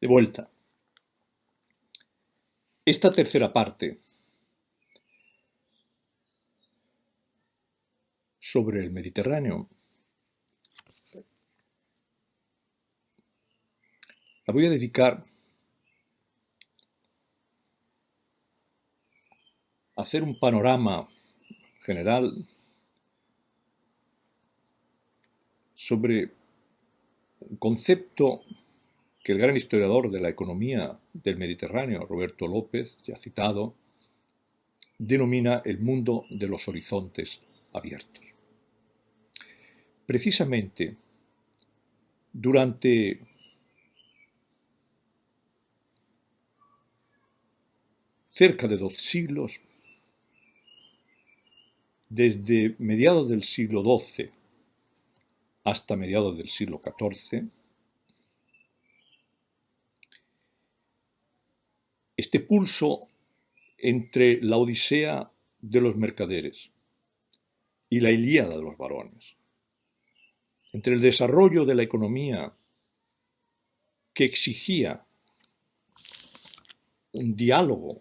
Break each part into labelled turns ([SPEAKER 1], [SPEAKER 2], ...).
[SPEAKER 1] De vuelta. Esta tercera parte sobre el Mediterráneo la voy a dedicar a hacer un panorama general sobre un concepto que el gran historiador de la economía del Mediterráneo, Roberto López, ya citado, denomina el mundo de los horizontes abiertos. Precisamente durante cerca de 2 siglos, desde mediados del siglo XII hasta mediados del siglo XIV, este pulso entre la Odisea de los mercaderes y la Ilíada de los varones, entre el desarrollo de la economía que exigía un diálogo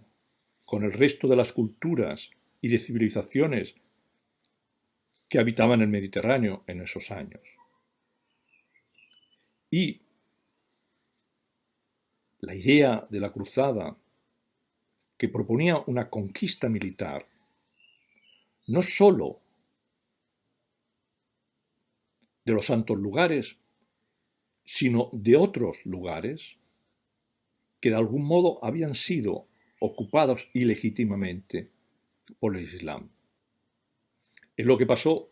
[SPEAKER 1] con el resto de las culturas y de civilizaciones que habitaban el Mediterráneo en esos años, y la idea de la cruzada, que proponía una conquista militar, no sólo de los santos lugares, sino de otros lugares que de algún modo habían sido ocupados ilegítimamente por el Islam. Es lo que pasó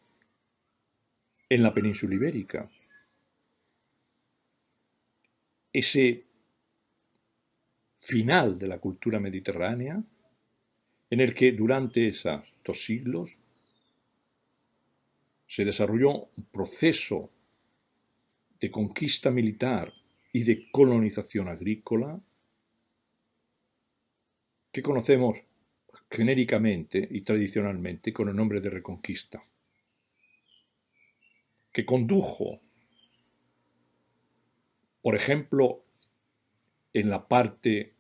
[SPEAKER 1] en la península ibérica. Ese final de la cultura mediterránea, en el que durante esos 2 siglos se desarrolló un proceso de conquista militar y de colonización agrícola que conocemos genéricamente y tradicionalmente con el nombre de Reconquista, que condujo, por ejemplo, en la parte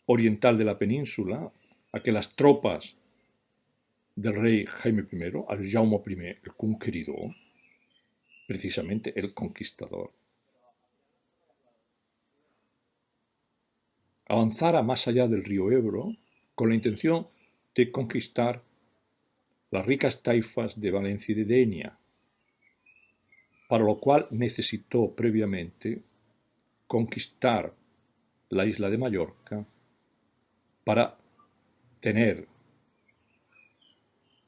[SPEAKER 1] oriental de la península, a que las tropas del rey Jaime I, al Jaume I, el Conqueridor, precisamente el conquistador, avanzara más allá del río Ebro con la intención de conquistar las ricas taifas de Valencia y de Denia, para lo cual necesitó previamente conquistar la isla de Mallorca para tener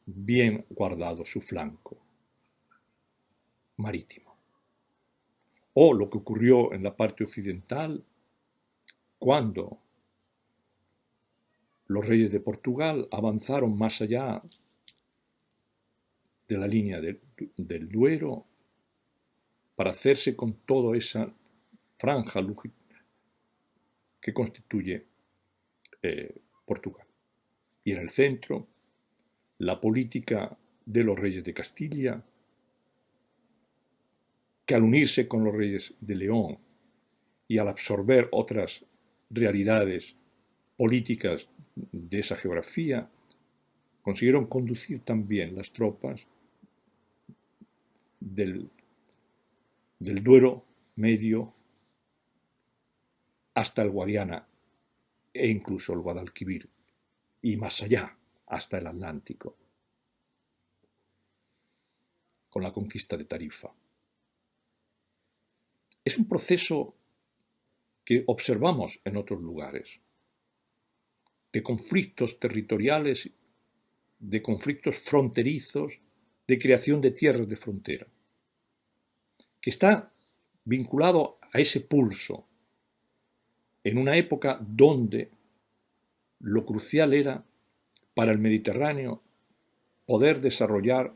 [SPEAKER 1] bien guardado su flanco marítimo. O lo que ocurrió en la parte occidental cuando los reyes de Portugal avanzaron más allá de la línea del Duero para hacerse con toda esa franja que constituye Portugal. Y en el centro, la política de los reyes de Castilla, que al unirse con los reyes de León y al absorber otras realidades políticas de esa geografía, consiguieron conducir también las tropas del Duero medio hasta el Guadiana e incluso el Guadalquivir y más allá hasta el Atlántico, con la conquista de Tarifa. Es un proceso que observamos en otros lugares, de conflictos territoriales, de conflictos fronterizos, de creación de tierras de frontera, que está vinculado a ese pulso en una época donde lo crucial era para el Mediterráneo poder desarrollar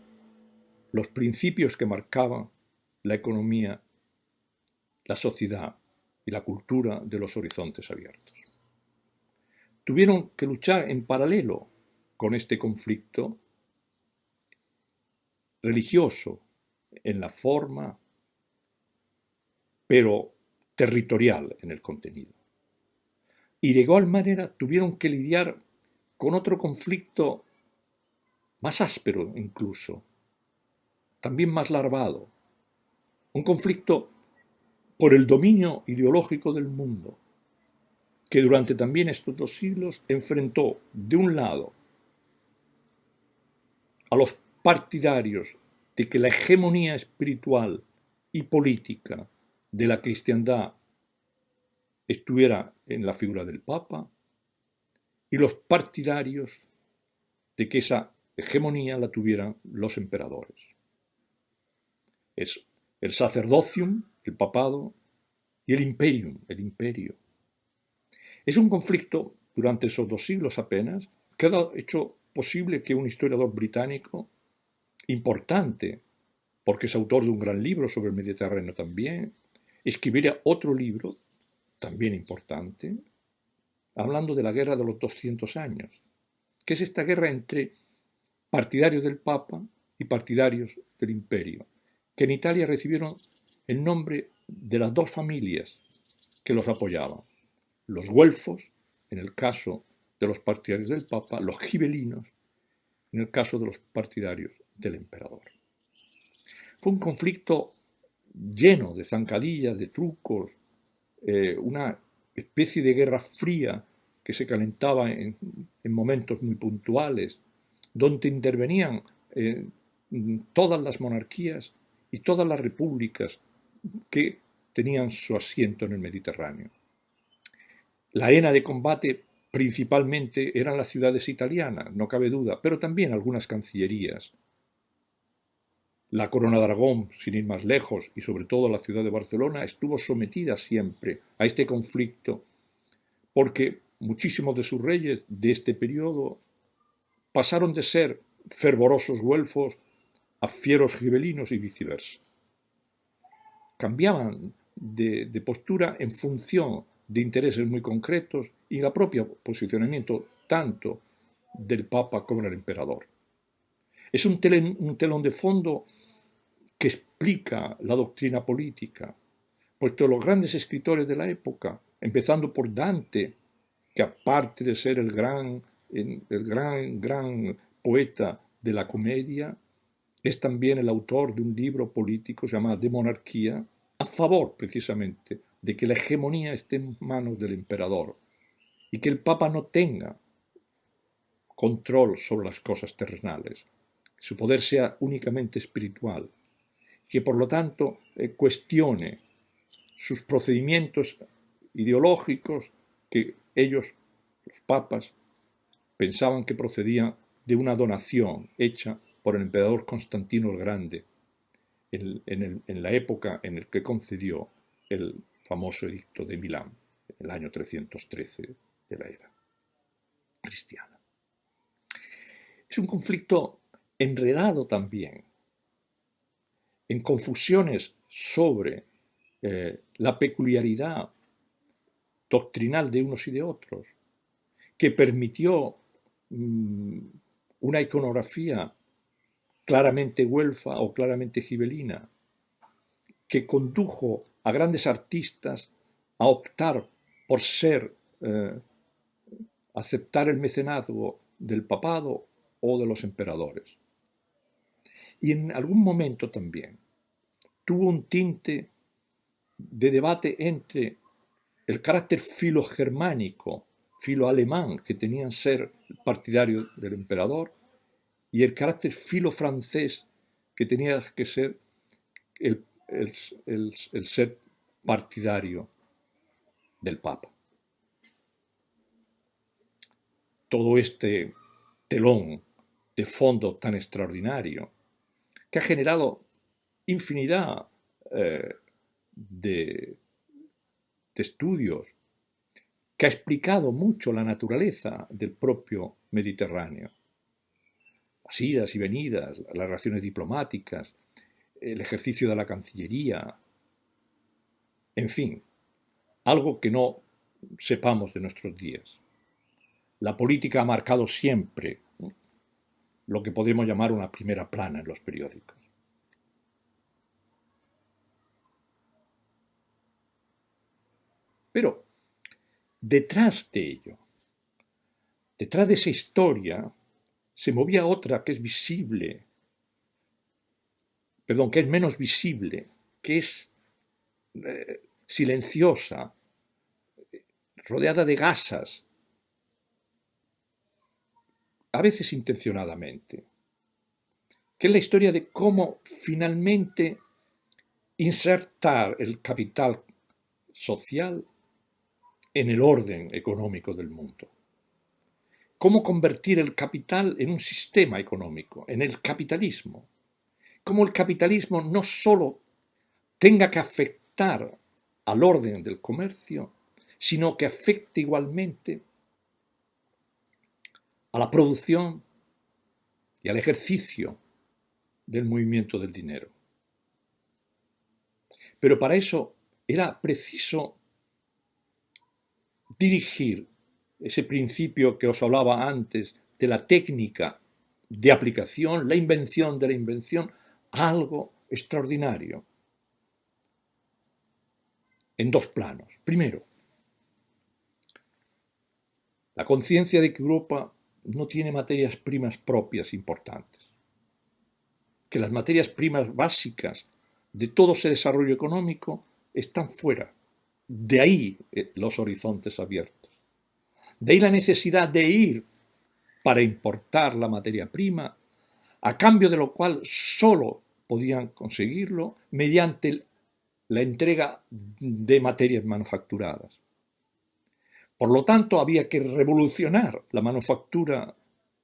[SPEAKER 1] los principios que marcaban la economía, la sociedad y la cultura de los horizontes abiertos. Tuvieron que luchar en paralelo con este conflicto religioso en la forma pero territorial en el contenido. Y de igual manera tuvieron que lidiar con otro conflicto más áspero incluso, también más larvado, un conflicto por el dominio ideológico del mundo, que durante también estos 2 siglos enfrentó, de un lado, a los partidarios de que la hegemonía espiritual y política de la cristiandad estuviera en la figura del Papa, y los partidarios de que esa hegemonía la tuvieran los emperadores. Es el sacerdocium, el papado, y el imperium, el imperio. Es un conflicto, durante esos 2 siglos apenas, que ha hecho posible que un historiador británico importante, porque es autor de un gran libro sobre el Mediterráneo también, escribiera otro libro, también importante, hablando de la guerra de los 200 años, que es esta guerra entre partidarios del Papa y partidarios del Imperio, que en Italia recibieron el nombre de las 2 familias que los apoyaban: los güelfos, en el caso de los partidarios del Papa; los gibelinos, en el caso de los partidarios del emperador. Fue un conflicto lleno de zancadillas, de trucos, una especie de guerra fría que se calentaba en momentos muy puntuales, donde intervenían todas las monarquías y todas las repúblicas que tenían su asiento en el Mediterráneo. La arena de combate principalmente eran las ciudades italianas, no cabe duda, pero también algunas cancillerías. La Corona de Aragón, sin ir más lejos, y sobre todo la ciudad de Barcelona, estuvo sometida siempre a este conflicto, porque muchísimos de sus reyes de este periodo pasaron de ser fervorosos güelfos a fieros gibelinos y viceversa. Cambiaban de postura en función de intereses muy concretos y el propio posicionamiento tanto del Papa como del emperador. Es un telón de fondo que explica la doctrina política, puesto los grandes escritores de la época, empezando por Dante, que aparte de ser el gran poeta de la comedia, es también el autor de un libro político llamado De Monarquía, a favor precisamente de que la hegemonía esté en manos del emperador y que el Papa no tenga control sobre las cosas terrenales, que su poder sea únicamente espiritual, que por lo tanto cuestione sus procedimientos ideológicos que ellos, los papas, pensaban que procedían de una donación hecha por el emperador Constantino el Grande en la época en la que concedió el famoso edicto de Milán, en el año 313 de la era cristiana. Es un conflicto enredado también en confusiones sobre la peculiaridad doctrinal de unos y de otros, que permitió una iconografía claramente güelfa o claramente gibelina, que condujo a grandes artistas a optar por aceptar el mecenazgo del papado o de los emperadores. Y en algún momento también tuvo un tinte de debate entre el carácter filogermánico, filoalemán, que tenían ser partidario del emperador, y el carácter filofrancés, que tenía que ser el ser partidario del Papa. Todo este telón de fondo tan extraordinario, que ha generado infinidad de estudios, que ha explicado mucho la naturaleza del propio Mediterráneo. Las idas y venidas, las relaciones diplomáticas, el ejercicio de la Cancillería, en fin, algo que no sepamos de nuestros días. La política ha marcado siempre lo que podemos llamar una primera plana en los periódicos. Pero detrás de ello, detrás de esa historia, se movía otra que es visible, perdón, que es menos visible, que es silenciosa, rodeada de gasas, a veces intencionadamente, que es la historia de cómo finalmente insertar el capital social en el orden económico del mundo. Cómo convertir el capital en un sistema económico, en el capitalismo. Cómo el capitalismo no solo tenga que afectar al orden del comercio, sino que afecte igualmente a la producción y al ejercicio del movimiento del dinero. Pero para eso era preciso dirigir ese principio que os hablaba antes de la técnica de aplicación, la invención de la invención, a algo extraordinario, en dos planos. Primero, la conciencia de que Europa no tiene materias primas propias importantes, que las materias primas básicas de todo ese desarrollo económico están fuera. De ahí los horizontes abiertos. De ahí la necesidad de ir para importar la materia prima, a cambio de lo cual solo podían conseguirlo mediante la entrega de materias manufacturadas. Por lo tanto, había que revolucionar la manufactura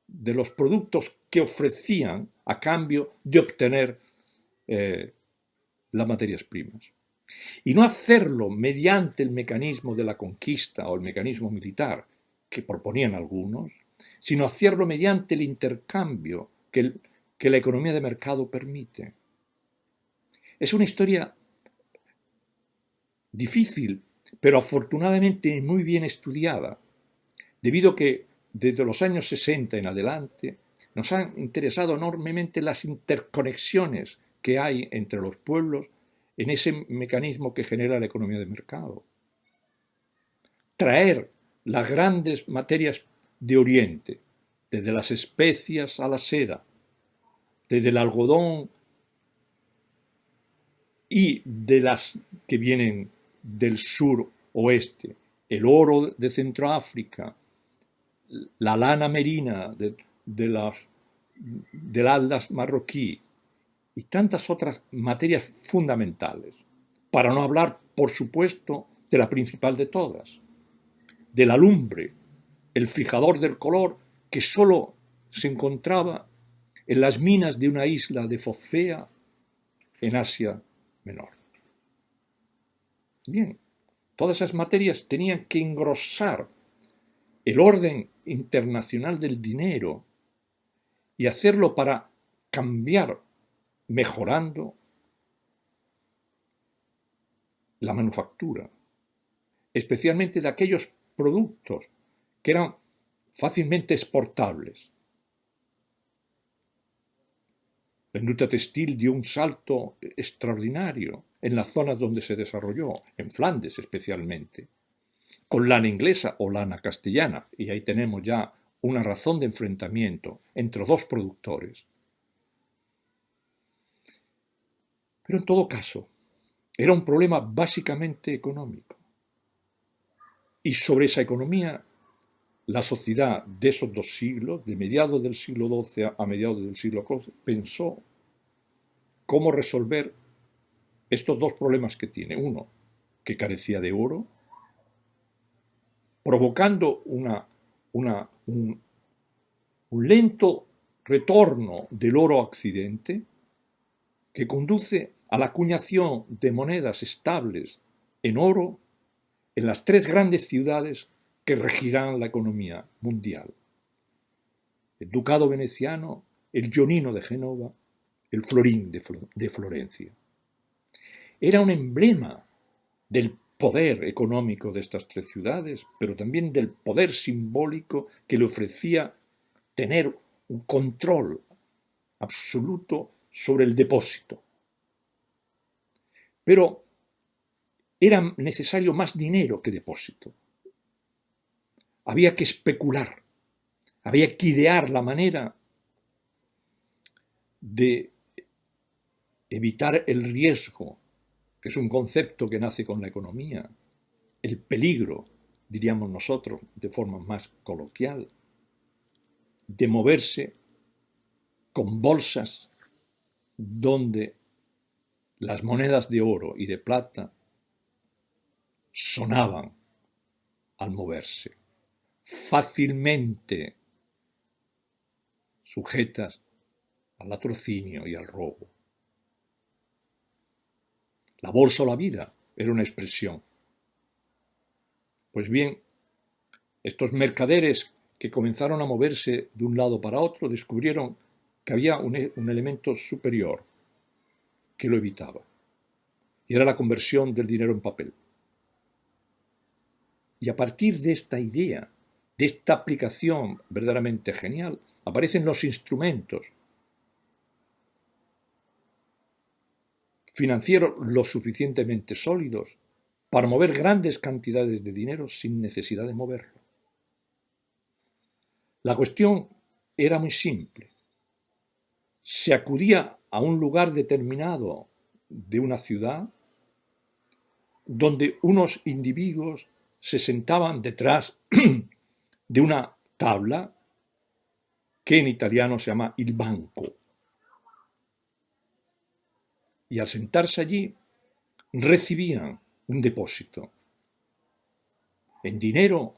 [SPEAKER 1] de los productos que ofrecían a cambio de obtener las materias primas. Y no hacerlo mediante el mecanismo de la conquista o el mecanismo militar que proponían algunos, sino hacerlo mediante el intercambio que la economía de mercado permite. Es una historia difícil, pero afortunadamente muy bien estudiada, debido a que desde los años 60 en adelante nos han interesado enormemente las interconexiones que hay entre los pueblos en ese mecanismo que genera la economía de mercado. Traer las grandes materias de Oriente, desde las especias a la seda, desde el algodón y de las que vienen del sur oeste, el oro de Centroáfrica, la lana merina del Atlas marroquí y tantas otras materias fundamentales, para no hablar, por supuesto, de la principal de todas, de la lumbre, el fijador del color que solo se encontraba en las minas de una isla de Focea en Asia Menor. Bien, todas esas materias tenían que engrosar el orden internacional del dinero y hacerlo para cambiar, mejorando la manufactura, especialmente de aquellos productos que eran fácilmente exportables. La industria textil dio un salto extraordinario en las zonas donde se desarrolló, en Flandes especialmente, con lana inglesa o lana castellana, y ahí tenemos ya una razón de enfrentamiento entre dos productores. Pero en todo caso, era un problema básicamente económico. Y sobre esa economía, la sociedad de esos dos siglos, de mediados del siglo XII a mediados del siglo XIV, pensó cómo resolver estos dos problemas que tiene. Uno, que carecía de oro, provocando un lento retorno del oro a Occidente, que conduce a la acuñación de monedas estables en oro en las tres grandes ciudades que regirán la economía mundial: el Ducado veneciano, el Ionino de Génova, el Florín de Florencia. Era un emblema del poder económico de estas tres ciudades, pero también del poder simbólico que le ofrecía tener un control absoluto sobre el depósito. Pero era necesario más dinero que depósito. Había que especular, había que idear la manera de evitar el riesgo, que es un concepto que nace con la economía, el peligro, diríamos nosotros de forma más coloquial, de moverse con bolsas donde las monedas de oro y de plata sonaban al moverse, fácilmente sujetas al latrocinio y al robo. La bolsa o la vida era una expresión. Pues bien, estos mercaderes que comenzaron a moverse de un lado para otro descubrieron que había un elemento superior que lo evitaba, y era la conversión del dinero en papel. Y a partir de esta idea, de esta aplicación verdaderamente genial, aparecen los instrumentos financieros lo suficientemente sólidos para mover grandes cantidades de dinero sin necesidad de moverlo. La cuestión era muy simple. Se acudía a un lugar determinado de una ciudad donde unos individuos se sentaban detrás de una tabla que en italiano se llama il banco. Y al sentarse allí recibían un depósito en dinero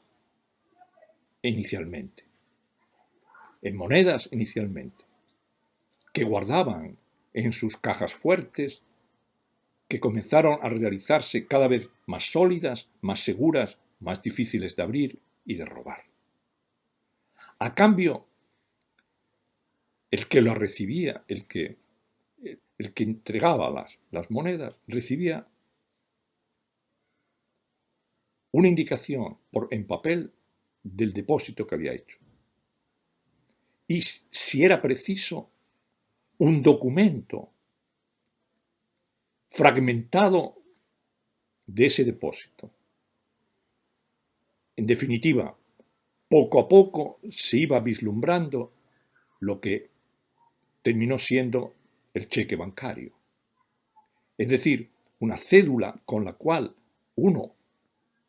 [SPEAKER 1] inicialmente, en monedas inicialmente, que guardaban en sus cajas fuertes, que comenzaron a realizarse cada vez más sólidas, más seguras, más difíciles de abrir y de robar. A cambio, el que lo recibía, el que entregaba las monedas, recibía una indicación en papel del depósito que había hecho. Y si era preciso, un documento fragmentado de ese depósito. En definitiva, poco a poco se iba vislumbrando lo que terminó siendo el cheque bancario. Es decir, una cédula con la cual uno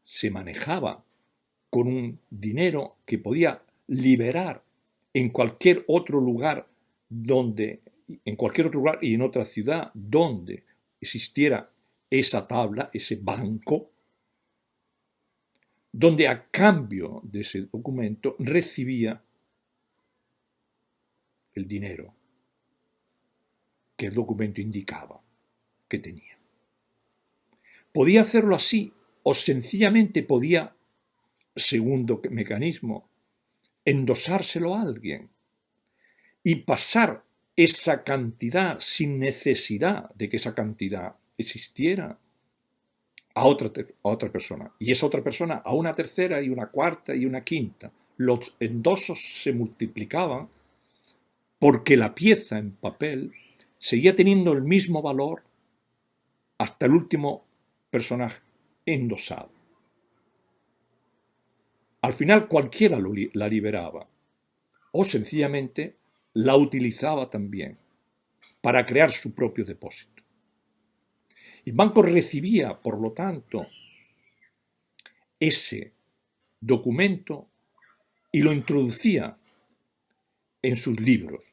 [SPEAKER 1] se manejaba con un dinero que podía liberar en cualquier otro lugar y en otra ciudad donde existiera esa tabla, ese banco, donde a cambio de ese documento recibía el dinero que el documento indicaba que tenía. Podía hacerlo así o sencillamente podía, segundo mecanismo, endosárselo a alguien y pasar esa cantidad sin necesidad de que esa cantidad existiera a otra persona. Y esa otra persona a una tercera y una cuarta y una quinta. Los endosos se multiplicaban porque la pieza en papel seguía teniendo el mismo valor hasta el último personaje endosado. Al final cualquiera la liberaba o sencillamente la utilizaba también para crear su propio depósito. El banco recibía, por lo tanto, ese documento y lo introducía en sus libros,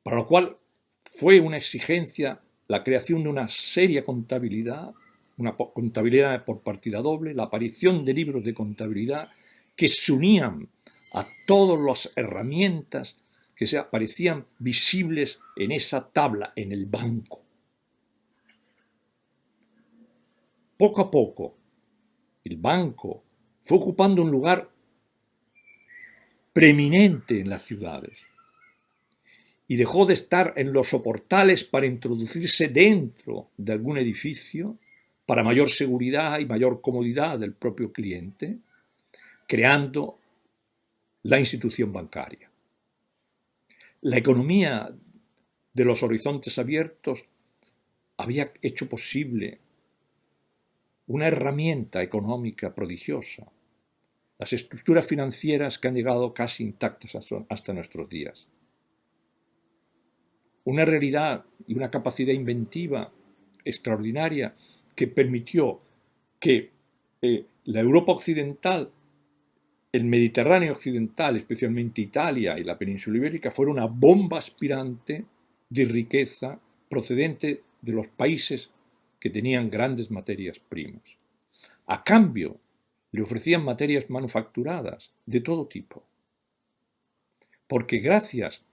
[SPEAKER 1] para lo cual fue una exigencia la creación de una seria contabilidad, una contabilidad por partida doble, la aparición de libros de contabilidad que se unían a todas las herramientas que se aparecían visibles en esa tabla, en el banco. Poco a poco, el banco fue ocupando un lugar preeminente en las ciudades y dejó de estar en los soportales para introducirse dentro de algún edificio para mayor seguridad y mayor comodidad del propio cliente, creando la institución bancaria. La economía de los horizontes abiertos había hecho posible una herramienta económica prodigiosa, las estructuras financieras que han llegado casi intactas hasta nuestros días, una realidad y una capacidad inventiva extraordinaria que permitió que la Europa occidental, el Mediterráneo occidental, especialmente Italia y la península ibérica, fuera una bomba aspirante de riqueza procedente de los países que tenían grandes materias primas. A cambio, le ofrecían materias manufacturadas de todo tipo. Porque gracias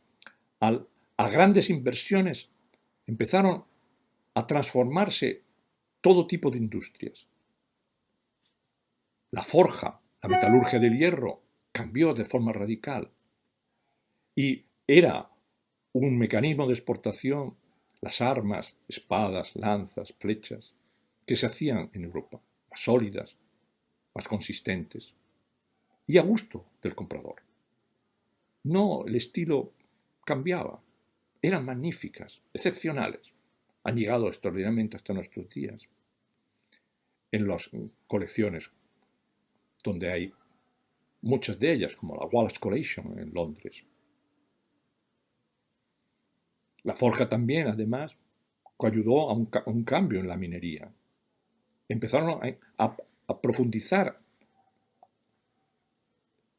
[SPEAKER 1] a grandes inversiones empezaron a transformarse todo tipo de industrias. La forja, la metalurgia del hierro, cambió de forma radical y era un mecanismo de exportación, las armas, espadas, lanzas, flechas, que se hacían en Europa, más sólidas, más consistentes y a gusto del comprador. No, el estilo cambiaba, eran magníficas, excepcionales, han llegado extraordinariamente hasta nuestros días en las colecciones donde hay muchas de ellas, como la Wallace Collection en Londres. La forja también, además, ayudó a un cambio en la minería. Empezaron a profundizar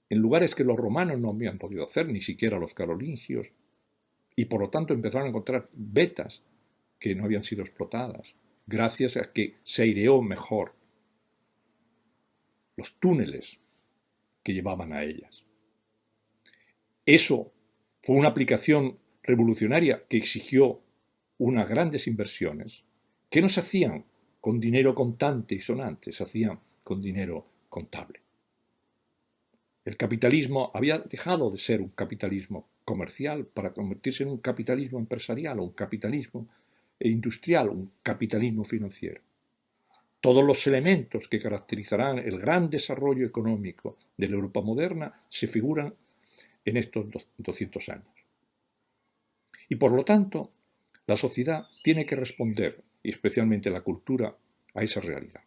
[SPEAKER 1] en lugares que los romanos no habían podido hacer, ni siquiera los carolingios, y por lo tanto empezaron a encontrar vetas que no habían sido explotadas, gracias a que se aireó mejor los túneles que llevaban a ellas. Eso fue una aplicación revolucionaria que exigió unas grandes inversiones que no se hacían con dinero contante y sonante, se hacían con dinero contable. El capitalismo había dejado de ser un capitalismo comercial para convertirse en un capitalismo empresarial o un capitalismo industrial, un capitalismo financiero. Todos los elementos que caracterizarán el gran desarrollo económico de la Europa moderna se figuran en estos 200 años. Y por lo tanto, la sociedad tiene que responder, y especialmente la cultura, a esa realidad.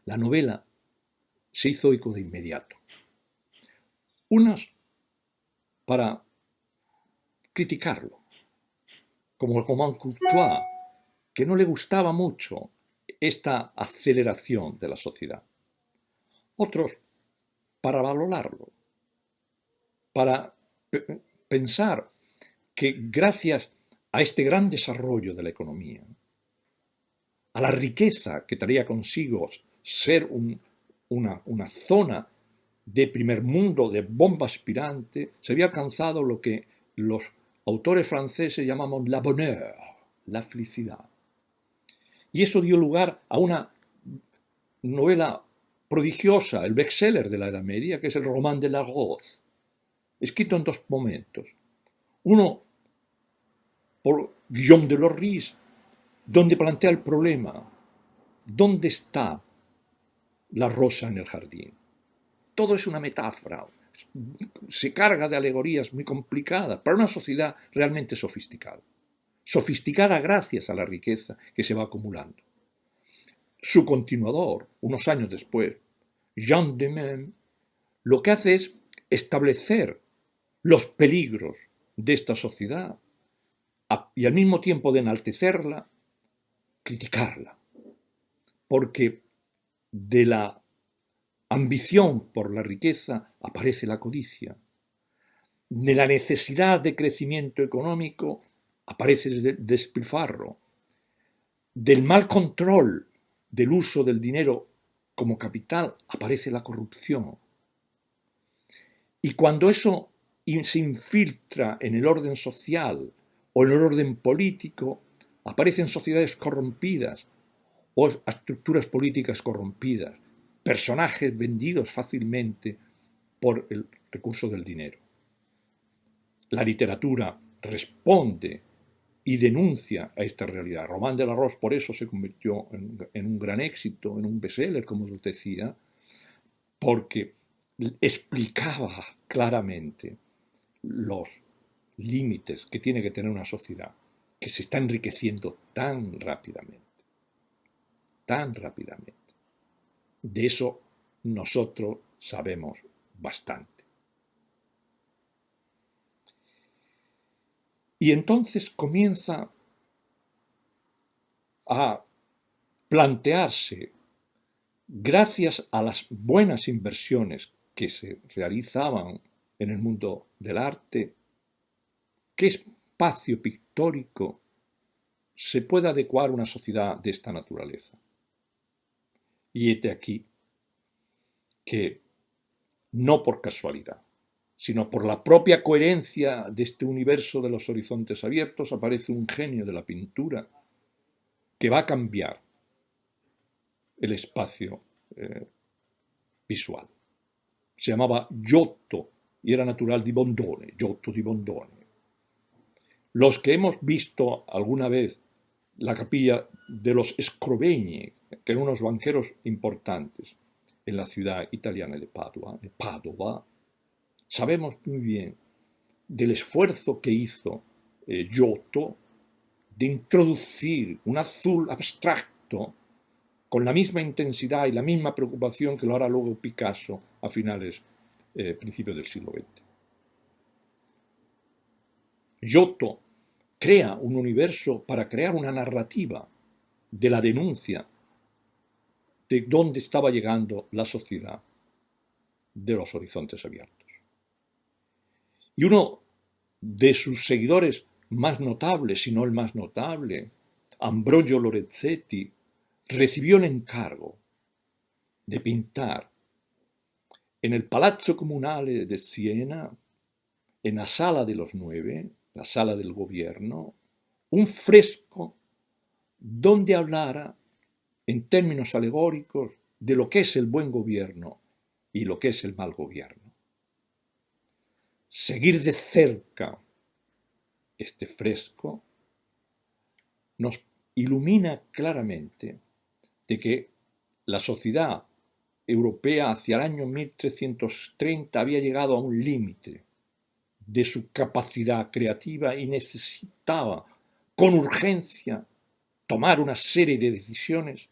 [SPEAKER 1] La novela se hizo eco de inmediato. Unas para criticarlo, como el Roman Courtois, que no le gustaba mucho esta aceleración de la sociedad. Otros para valorarlo, para pensar que gracias a este gran desarrollo de la economía, a la riqueza que traía consigo ser una zona de primer mundo, de bomba aspirante, se había alcanzado lo que los autores franceses llamamos la bonheur, la felicidad. Y eso dio lugar a una novela prodigiosa, el bestseller de la Edad Media, que es el Roman de la Rose, escrito en dos momentos. Uno por Guillaume de Lorris, donde plantea el problema: ¿dónde está la rosa en el jardín? Todo es una metáfora, se carga de alegorías muy complicadas para una sociedad realmente sofisticada. Sofisticada gracias a la riqueza que se va acumulando. Su continuador, unos años después, Jean de Meun, lo que hace es establecer los peligros de esta sociedad y al mismo tiempo de enaltecerla, criticarla. Porque de la ambición por la riqueza aparece la codicia. De la necesidad de crecimiento económico aparece el despilfarro. Del mal control del uso del dinero como capital aparece la corrupción. Y cuando eso se infiltra en el orden social o en el orden político, aparecen sociedades corrompidas o estructuras políticas corrompidas, personajes vendidos fácilmente por el recurso del dinero. La literatura responde y denuncia a esta realidad. Roman de la Rose por eso se convirtió en un gran éxito, en un bestseller, como os decía, porque explicaba claramente los límites que tiene que tener una sociedad que se está enriqueciendo tan rápidamente. tan rápidamente. De eso nosotros sabemos bastante. Y entonces comienza a plantearse, gracias a las buenas inversiones que se realizaban en el mundo del arte, qué espacio pictórico se puede adecuar a una sociedad de esta naturaleza. Y hete aquí que, no por casualidad, sino por la propia coherencia de este universo de los horizontes abiertos, aparece un genio de la pintura que va a cambiar el espacio visual. Se llamaba Giotto y era natural di Bondone, Giotto di Bondone. Los que hemos visto alguna vez la capilla de los Scrovegni, que eran unos banqueros importantes en la ciudad italiana de Padova, sabemos muy bien del esfuerzo que hizo Giotto de introducir un azul abstracto con la misma intensidad y la misma preocupación que lo hará luego Picasso a principios del siglo XX. Giotto crea un universo para crear una narrativa de la denuncia de dónde estaba llegando la sociedad de los horizontes abiertos. Y uno de sus seguidores más notables, si no el más notable, Ambrogio Lorenzetti, recibió el encargo de pintar en el Palazzo Comunale de Siena, en la Sala de los Nueve, la sala del gobierno, un fresco donde hablara en términos alegóricos de lo que es el buen gobierno y lo que es el mal gobierno. Seguir de cerca este fresco nos ilumina claramente de que la sociedad europea hacia el año 1330 había llegado a un límite de su capacidad creativa y necesitaba con urgencia tomar una serie de decisiones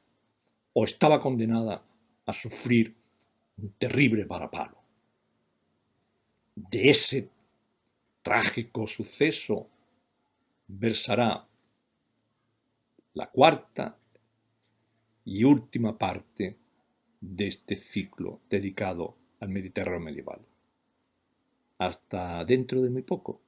[SPEAKER 1] o estaba condenada a sufrir un terrible varapalo. De ese trágico suceso versará la cuarta y última parte de este ciclo dedicado al Mediterráneo medieval. Hasta dentro de muy poco.